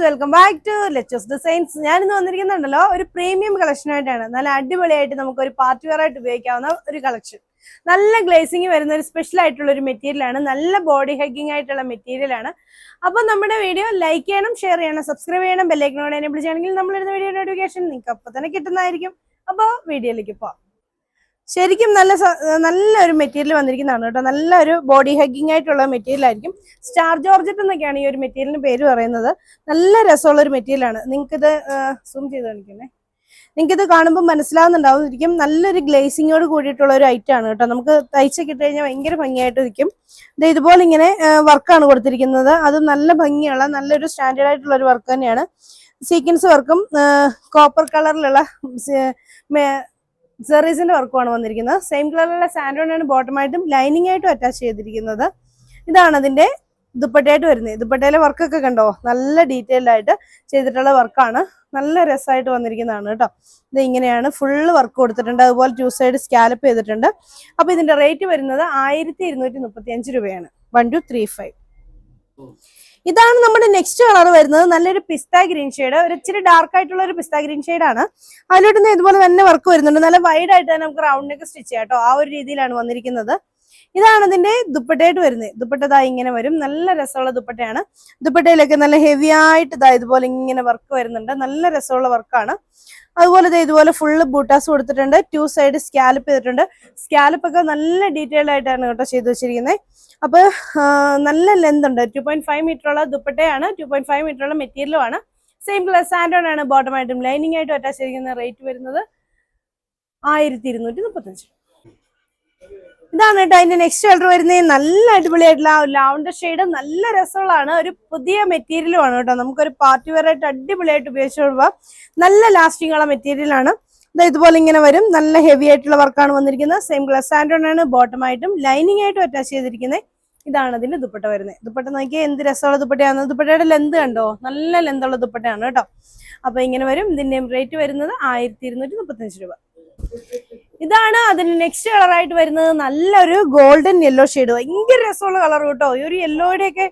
Welcome back to Lechu's designs. ഞാനിന്ന് വന്നിരിക്കുന്നുണ്ടല്ലോ ഒരു പ്രീമിയം കളക്ഷൻ ആയിട്ടാണ്. നല്ല അടിപൊളിയായിട്ട് നമുക്ക് ഒരു പാർട്ടി വെയർ ആയിട്ട് ഉപയോഗിക്കാവുന്ന ഒരു കളക്ഷൻ. നല്ല ഗ്ലേസിംഗ് വരുന്ന ഒരു സ്പെഷ്യൽ ആയിട്ടുള്ള ഒരു മെറ്റീരിയൽ ആണ്. നല്ല ബോഡി ഹഗ്ഗിംഗ് ആയിട്ടുള്ള മെറ്റീരിയൽ ആണ്. അപ്പൊ നമ്മുടെ വീഡിയോ ലൈക്ക് ചെയ്യണം, ഷെയർ ചെയ്യണം, സബ്സ്ക്രൈബ് ചെയ്യണം, ബെല്ലൈക്കനോട് എനേബിൾ ചെയ്യണമെങ്കിൽ നമ്മളിരുന്ന വീഡിയോ നോട്ടിഫിക്കേഷൻ നിങ്ങൾക്ക് അപ്പൊ തന്നെ കിട്ടുന്നതായിരിക്കും. അപ്പോൾ വീഡിയോയിലേക്ക് പോവാം. ശരിക്കും നല്ലൊരു മെറ്റീരിയൽ വന്നിരിക്കുന്നതാണ് കേട്ടോ. നല്ലൊരു ബോഡി ഹഗ്ഗിംഗ് ആയിട്ടുള്ള മെറ്റീരിയൽ ആയിരിക്കും. സ്റ്റാർ ജോർജറ്റ് എന്നൊക്കെയാണ് ഈ ഒരു മെറ്റീരിയലിന് പേര് പറയുന്നത്. നല്ല രസമുള്ള ഒരു മെറ്റീരിയൽ ആണ്. നിങ്ങൾക്കിത് സൂം ചെയ്ത് കാണിക്കണേ. നിങ്ങൾക്കിത് കാണുമ്പോൾ മനസ്സിലാവുന്നുണ്ടാവും. നല്ലൊരു ഗ്ലേസിങ്ങോട് കൂടിയിട്ടുള്ള ഒരു ഐറ്റം ആണ് കേട്ടോ. നമുക്ക് തയ്ച്ചൊക്കെ ഇട്ട് കഴിഞ്ഞാൽ ഭയങ്കര ഭംഗിയായിട്ട് ഇരിക്കും. ഇതുപോലെ ഇങ്ങനെ വർക്കാണ് കൊടുത്തിരിക്കുന്നത്. അത് നല്ല ഭംഗിയുള്ള നല്ലൊരു സ്റ്റാൻഡേർഡ് ആയിട്ടുള്ള ഒരു വർക്ക് തന്നെയാണ്. സീക്വൻസ് വർക്കും കോപ്പർ കളറിലുള്ള സെറീസിന്റെ വർക്കുമാണ് വന്നിരിക്കുന്നത്. സെയിം കളറിലുള്ള സാൻഡോൺ ആണ് ബോട്ടമായിട്ടും ലൈനിങ് ആയിട്ടും അറ്റാച്ച് ചെയ്തിരിക്കുന്നത്. ഇതാണ് അതിന്റെ ദുപ്പട്ടയായിട്ട് വരുന്നത്. ദുപ്പട്ടയിലെ വർക്കൊക്കെ കണ്ടോ, നല്ല ഡീറ്റെയിൽഡ് ആയിട്ട് ചെയ്തിട്ടുള്ള വർക്കാണ്. നല്ല രസമായിട്ട് വന്നിരിക്കുന്നതാണ് കേട്ടോ. ഇത് ഇങ്ങനെയാണ് ഫുള്ള് വർക്ക് കൊടുത്തിട്ടുണ്ട്. അതുപോലെ 2 സൈഡ് സ്കാലപ്പ് ചെയ്തിട്ടുണ്ട്. അപ്പൊ ഇതിന്റെ റേറ്റ് വരുന്നത് 1235 രൂപയാണ്. 1235. ഇതാണ് നമ്മുടെ നെക്സ്റ്റ് കളർ വരുന്നത്. നല്ലൊരു പിസ്ത ഗ്രീൻ ഷെയ്ഡ്, ഒരു ഇച്ചിരി ഡാർക്ക് ആയിട്ടുള്ള ഒരു പിസ്ത ഗ്രീൻ ഷെയ്ഡ് ആണ്. അതിലോട്ട് ഇതുപോലെ തന്നെ വർക്ക് വരുന്നുണ്ട്. നല്ല വൈഡ് ആയിട്ട് തന്നെ നമുക്ക് റൗണ്ട് നെക്ക് സ്റ്റിച്ച് ചെയ്യാം കേട്ടോ. ആ ഒരു രീതിയിലാണ് വന്നിരിക്കുന്നത്. ഇതാണ് അതിന്റെ ദുപ്പട്ടയായിട്ട് വരുന്നത്. ദുപ്പട്ട ഇതാ ഇങ്ങനെ വരും. നല്ല രസമുള്ള ദുപ്പട്ടയാണ്. ദുപ്പട്ടയിലൊക്കെ നല്ല ഹെവി ആയിട്ട് ഇതാ ഇതുപോലെ ഇങ്ങനെ വർക്ക് വരുന്നുണ്ട്. നല്ല രസമുള്ള വർക്കാണ്. അതുപോലെ ഇതുപോലെ ഫുള്ള് ബൂട്ടാസ് കൊടുത്തിട്ടുണ്ട്. 2 സൈഡ് സ്കാലപ്പ് ചെയ്തിട്ടുണ്ട്. സ്കാലപ്പ് ഒക്കെ നല്ല ഡീറ്റെയിൽഡ് ആയിട്ടാണ് കേട്ടോ ചെയ്ത് വെച്ചിരിക്കുന്നത്. അപ്പൊ നല്ല ലെന്ത് ഉണ്ട്. 2.5 മീറ്റർ ഉള്ള ദുപ്പട്ടയാണ്. 2.5 മീറ്റർ ഉള്ള മെറ്റീരിയലും ആണ്. സെയിം കളർ സാൻഡോൺ ആണ് ബോട്ടമായിട്ടും ലൈനിങ് ആയിട്ടും അറ്റാച്ച് ചെയ്തിരിക്കുന്ന. റേറ്റ് വരുന്നത് 1235. ഇതാണ് കേട്ടോ അതിന്റെ നെക്സ്റ്റ് കളർ വരുന്നത്. നല്ല അടിപൊളിയായിട്ടുള്ള ലാവണ്ടർ ഷെയ്ഡ്, നല്ല രസമുള്ളതാണ്. ഒരു പുതിയ മെറ്റീരിയലും ആണ് കേട്ടോ. നമുക്കൊരു പാർട്ടി വെയർ ആയിട്ട് അടിപൊളിയായിട്ട് ഉപയോഗിച്ചു കൊടുക്കുക. നല്ല ലാസ്റ്റിംഗ് ഉള്ള മെറ്റീരിയൽ ആണ്. ഇതുപോലെ ഇങ്ങനെ വരും. നല്ല ഹെവി ആയിട്ടുള്ള വർക്കാണ് വന്നിരിക്കുന്നത്. സെയിം കളർ സാൻഡോൺ ആണ് ബോട്ടമായിട്ടും ലൈനിങ് ആയിട്ടും അറ്റാച്ച് ചെയ്തിരിക്കുന്നത്. ഇതാണ് അതിന്റെ ദുപ്പട്ട വരുന്നത്. ദുപ്പട്ട നോക്കിയാൽ എന്ത് രസമുള്ള ദുപ്പട്ടയാണ്. ദുപ്പട്ടയുടെ ലെന്ത് കണ്ടോ, നല്ല ലെന്തുള്ള ദുപ്പട്ടയാണ് കേട്ടോ. അപ്പൊ ഇങ്ങനെ വരും. ഇതിന്റെ റേറ്റ് വരുന്നത് 1235 രൂപ. ഇതാണ് അതിന് നെക്സ്റ്റ് കളർ ആയിട്ട് വരുന്നത്. നല്ലൊരു ഗോൾഡൻ യെല്ലോ ഷെയ്ഡ്, ഭയങ്കര രസമുള്ള കളർ കേട്ടോ. ഈ ഒരു യെല്ലോയുടെ ഒക്കെ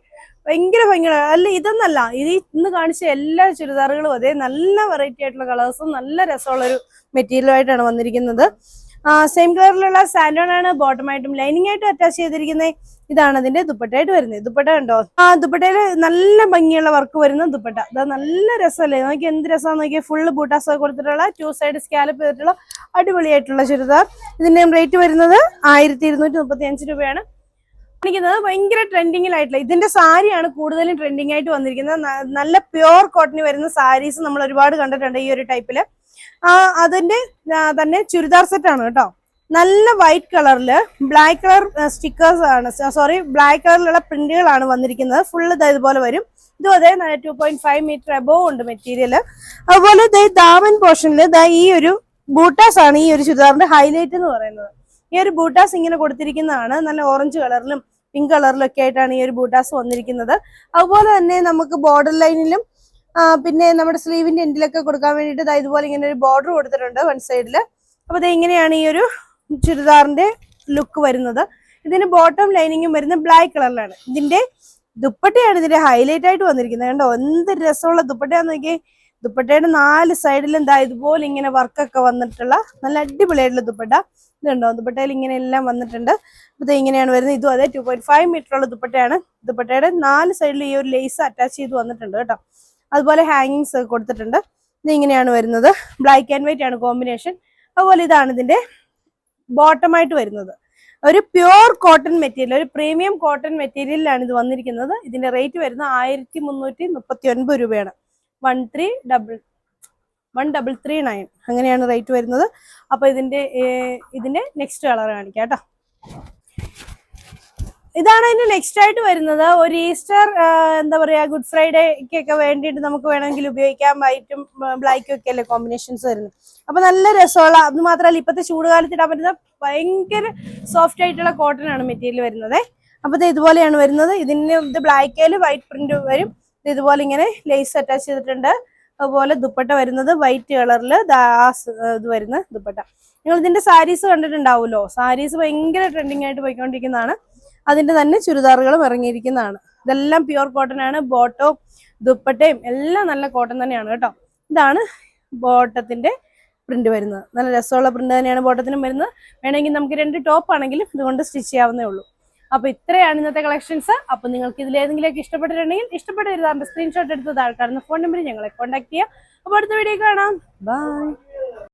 ഭയങ്കര ഭയങ്കര അല്ല, ഇതൊന്നല്ല, ഇത് ഇന്ന് കാണിച്ച എല്ലാ ചുരിദാറുകളും അതെ നല്ല വെറൈറ്റി ആയിട്ടുള്ള കളേഴ്സും നല്ല രസമുള്ള ഒരു മെറ്റീരിയലുമായിട്ടാണ് വന്നിരിക്കുന്നത്. സെയിം കളറിലുള്ള സാൻഡോൺ ആണ് ബോട്ടമായിട്ടും ലൈനിങ് ആയിട്ടും അറ്റാച്ച് ചെയ്തിരിക്കുന്നത്. ഇതാണ് അതിന്റെ ദുപ്പട്ടയായിട്ട് വരുന്നത്. ദുപ്പട്ട കണ്ടോ, ദുപ്പട്ടയില് നല്ല ഭംഗിയുള്ള വർക്ക് വരുന്ന ദുപ്പട്ട. അത് നല്ല രസമല്ലേ, നോക്കി എന്ത് രസമാണെന്ന് നോക്കിയാൽ. ഫുള്ള് ബൂട്ടാസ് ഒക്കെ കൊടുത്തിട്ടുള്ള 2 സൈഡ് സ്കാലപ്പ് ചെയ്തിട്ടുള്ള അടിപൊളിയായിട്ടുള്ള ചുരിദാർ. ഇതിന്റെ റേറ്റ് വരുന്നത് 1235 രൂപയാണ്. കാണിക്കുന്നത് ഭയങ്കര ട്രെൻഡിങ്ങിലായിട്ടുള്ള ഇതിന്റെ സാരിയാണ് കൂടുതലും ട്രെൻഡിങ് ആയിട്ട് വന്നിരിക്കുന്നത്. നല്ല പ്യുവർ കോട്ടണിൽ വരുന്ന സാരീസ് നമ്മൾ ഒരുപാട് കണ്ടിട്ടുണ്ട് ഈ ഒരു ടൈപ്പില്. അതിന്റെ തന്നെ ചുരിദാർ സെറ്റ് ആണ് കേട്ടോ. നല്ല വൈറ്റ് കളറില് ബ്ലാക്ക് കളർ സ്റ്റിക്കേഴ്സ് ആണ്, സോറി ബ്ലാക്ക് കളറിലുള്ള പ്രിന്റുകളാണ് വന്നിരിക്കുന്നത്. ഫുള്ള് ഇതുപോലെ വരും. ഇതും അതേ 2.5 മീറ്റർ എബോവ് ഉണ്ട് മെറ്റീരിയൽ. അതുപോലെ ദാമൻ പോർഷനിൽ ഈ ഒരു ബൂട്ടാസ് ആണ് ഈ ഒരു ചുരിദാറിന്റെ ഹൈലൈറ്റ് എന്ന് പറയുന്നത്. ഈ ഒരു ബൂട്ടാസ് ഇങ്ങനെ കൊടുത്തിരിക്കുന്നതാണ്. നല്ല ഓറഞ്ച് കളറിലും പിങ്ക് കളറിലും ഒക്കെ ആയിട്ടാണ് ഈ ഒരു ബൂട്ടാസ് വന്നിരിക്കുന്നത്. അതുപോലെ തന്നെ നമുക്ക് ബോർഡർ ലൈനിലും പിന്നെ നമ്മുടെ സ്ലീവിന്റെ എൻഡിലൊക്കെ കൊടുക്കാൻ വേണ്ടിയിട്ട് ഇതുപോലെ ഇങ്ങനെ ഒരു ബോർഡർ കൊടുത്തിട്ടുണ്ട് 1 സൈഡില്. അപ്പൊ ഇങ്ങനെയാണ് ഈ ഒരു ചുരിദാറിന്റെ ലുക്ക് വരുന്നത്. ഇതിന് ബോട്ടം ലൈനിങ്ങും വരുന്നത് ബ്ലാക്ക് കളറിലാണ്. ഇതിന്റെ ദുപ്പട്ടയാണ് ഇതിന്റെ ഹൈലൈറ്റ് ആയിട്ട് വന്നിരിക്കുന്നത്. കണ്ടോ എന്ത് രസമുള്ള ദുപ്പട്ടയാന്ന് നോക്കി. ദുപ്പട്ടയുടെ 4 സൈഡിലും ഇതുപോലെ ഇങ്ങനെ വർക്കൊക്കെ വന്നിട്ടുള്ള നല്ല അടിപൊളിയായിട്ടുള്ള ദുപ്പട്ട. ഇതുണ്ടോ, ദുപ്പട്ടയിൽ ഇങ്ങനെ എല്ലാം വന്നിട്ടുണ്ട്. ഇത് ഇങ്ങനെയാണ് വരുന്നത്. ഇതും അതെ 2.5 മീറ്റർ ഉള്ള ദുപ്പട്ടയാണ്. ദുപ്പട്ടയുടെ 4 സൈഡിൽ ഈ ഒരു ലേസ് അറ്റാച്ച് ചെയ്ത് വന്നിട്ടുണ്ട് കേട്ടോ. അതുപോലെ ഹാങ്ങിങ്സ് കൊടുത്തിട്ടുണ്ട്. ഇത് ഇങ്ങനെയാണ് വരുന്നത്. ബ്ലാക്ക് ആൻഡ് വൈറ്റ് ആണ് കോമ്പിനേഷൻ. അതുപോലെ ഇതാണ് ഇതിന്റെ ബോട്ടമായിട്ട് വരുന്നത്. ഒരു പ്യുവർ കോട്ടൺ മെറ്റീരിയൽ, ഒരു പ്രീമിയം കോട്ടൺ മെറ്റീരിയലിലാണ് ഇത് വന്നിരിക്കുന്നത്. ഇതിന്റെ റേറ്റ് വരുന്നത് 1339 രൂപയാണ്. 1339 അങ്ങനെയാണ് റേറ്റ് വരുന്നത്. അപ്പൊ ഇതിന്റെ നെക്സ്റ്റ് കളർ കാണിക്കാം കേട്ടോ. ഇതാണ് അതിന്റെ നെക്സ്റ്റ് ആയിട്ട് വരുന്നത്. ഒരു ഈസ്റ്റർ എന്താ പറയാ, ഗുഡ് ഫ്രൈഡേക്കൊക്കെ വേണ്ടിയിട്ട് നമുക്ക് വേണമെങ്കിൽ ഉപയോഗിക്കാൻ. വൈറ്റും ബ്ലാക്കും ഒക്കെ അല്ലേ കോമ്പിനേഷൻസ് വരുന്നത്. അപ്പൊ നല്ല രസമുള്ള, അത് മാത്രമല്ല ഇപ്പോഴത്തെ ചൂടുകാലത്ത് ഇടാൻ പറ്റുന്ന ഭയങ്കര സോഫ്റ്റ് ആയിട്ടുള്ള കോട്ടൺ ആണ് മെറ്റീരിയൽ വരുന്നത്. അപ്പൊ ഇതുപോലെയാണ് വരുന്നത്. ഇത് ബ്ലാക്കിൽ വൈറ്റ് പ്രിന്റ് വരും. ഇതുപോലെ ഇങ്ങനെ ലേസ് അറ്റാച്ച് ചെയ്തിട്ടുണ്ട്. അതുപോലെ ദുപ്പട്ട വരുന്നത് വൈറ്റ് കളറിൽ ഇത് വരുന്ന ദുപ്പട്ട. നിങ്ങൾ ഇതിന്റെ സാരീസ് കണ്ടിട്ടുണ്ടാവുമല്ലോ. സാരീസ് ഭയങ്കര ട്രെൻഡിങ് ആയിട്ട് പോയിക്കൊണ്ടിരിക്കുന്നതാണ്. അതിന്റെ തന്നെ ചുരിദാറുകളും ഇറങ്ങിയിരിക്കുന്നതാണ്. ഇതെല്ലാം പ്യുവർ കോട്ടൺ ആണ്. ബോട്ടവും ദുപ്പട്ടയും എല്ലാം നല്ല കോട്ടൺ തന്നെയാണ് കേട്ടോ. ഇതാണ് ബോട്ടത്തിന്റെ പ്രിന്റ് വരുന്നത്. നല്ല രസമുള്ള പ്രിന്റ് തന്നെയാണ് ബോട്ടത്തിനും വരുന്നത്. വേണമെങ്കിൽ നമുക്ക് 2 ടോപ്പ് ആണെങ്കിലും ഇതുകൊണ്ട് സ്റ്റിച്ച് ചെയ്യാവുന്നേ ഉള്ളൂ. അപ്പൊ ഇത്രയാണ് ഇന്നത്തെ കളക്ഷൻസ്. അപ്പൊ നിങ്ങൾക്ക് ഇതിൽ ഏതെങ്കിലുമൊക്കെ ഇഷ്ടപ്പെട്ടിട്ടുണ്ടെങ്കിൽ ഇഷ്ടപ്പെട്ട ഒരു സ്ക്രീൻഷോട്ട് എടുത്ത് താഴെ കാണുന്ന ഫോൺ നമ്പറിൽ ഞങ്ങളെ കോൺടാക്ട് ചെയ്യാം. അപ്പൊ അടുത്ത വീഡിയോ കാണാം. ബൈ.